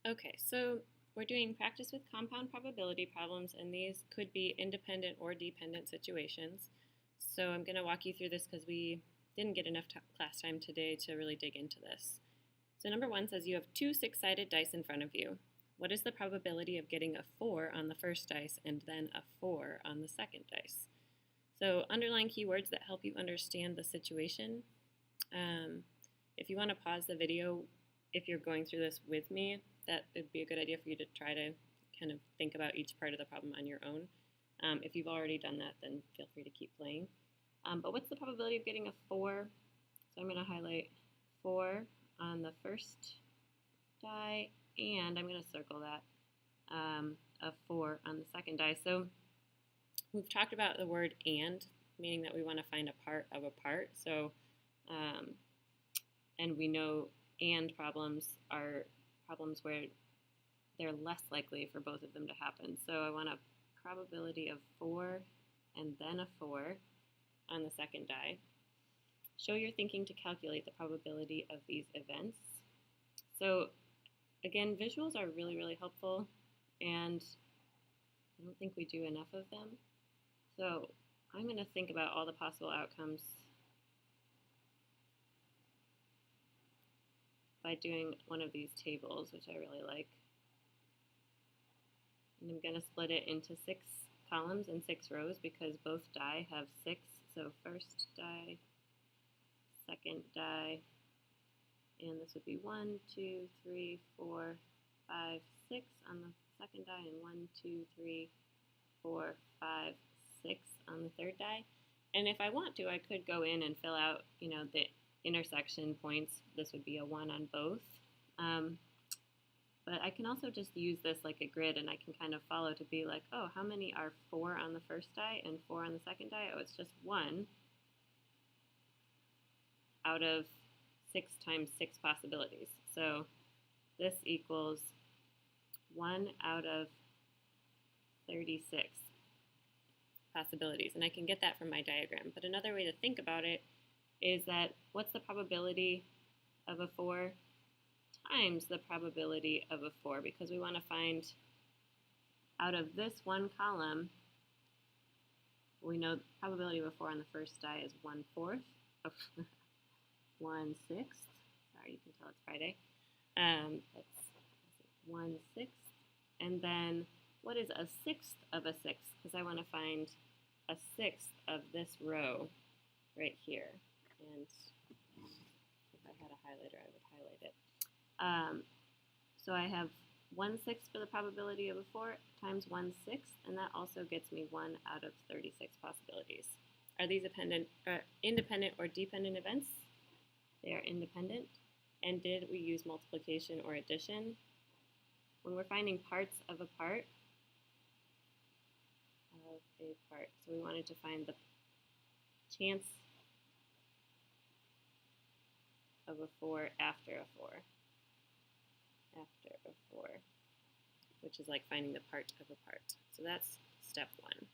Okay, so we're doing practice with compound probability problems, and these could be independent or dependent situations. So I'm going to walk you through this because we didn't get enough class time today to really dig into this. So number one says you have two six-sided dice in front of you. What is the probability of getting a 4 on the first dice and then a 4 on the second dice? So underline keywords that help you understand the situation. If you want to pause the video if you're going through this with me, that would be a good idea for you to try to kind of think about each part of the problem on your own. If you've already done that, then feel free to keep playing. But what's the probability of getting a 4? So I'm going to highlight 4 on the first die, and I'm going to circle that, a 4 on the second die. So we've talked about the word and, meaning that we want to find a part of a part. So, and we know and problems are problems where they're less likely for both of them to happen. So I want a probability of 4 and then a 4 on the second die. Show your thinking to calculate the probability of these events. So again, visuals are really, really helpful, and I don't think we do enough of them. So I'm going to think about all the possible outcomes by doing one of these tables, which I really like. And I'm going to split it into 6 columns and 6 rows because both die have 6. So first die, second die, and this would be 1, 2, 3, 4, 5, 6 on the second die, and 1, 2, 3, 4, 5, 6 on the third die. And if I want to, I could go in and fill out, the intersection points. This would be a 1 on both. But I can also just use this like a grid, and I can kind of follow to be like, oh, how many are 4 on the first die and 4 on the second die? Oh, it's just 1 out of 6 times 6 possibilities. So this equals 1 out of 36 possibilities. And I can get that from my diagram. But another way to think about it is that what's the probability of a 4 times the probability of a 4, because we want to find out of this one column, we know the probability of a 4 on the first die is 1/4 of 1/6. Sorry, you can tell it's Friday. That's 1/6. And then what is a 1/6 of a 6? Because I want to find a 1/6 of this row right here. And if I had a highlighter, I would highlight it. So I have 1/6 for the probability of a 4 times 1/6, and that also gets me 1 out of 36 possibilities. Are these independent or dependent events? They are independent. And did we use multiplication or addition? When we're finding parts of a part, so we wanted to find the chance of a 4 after a 4. After a 4, which is like finding the part of a part. So that's step 1.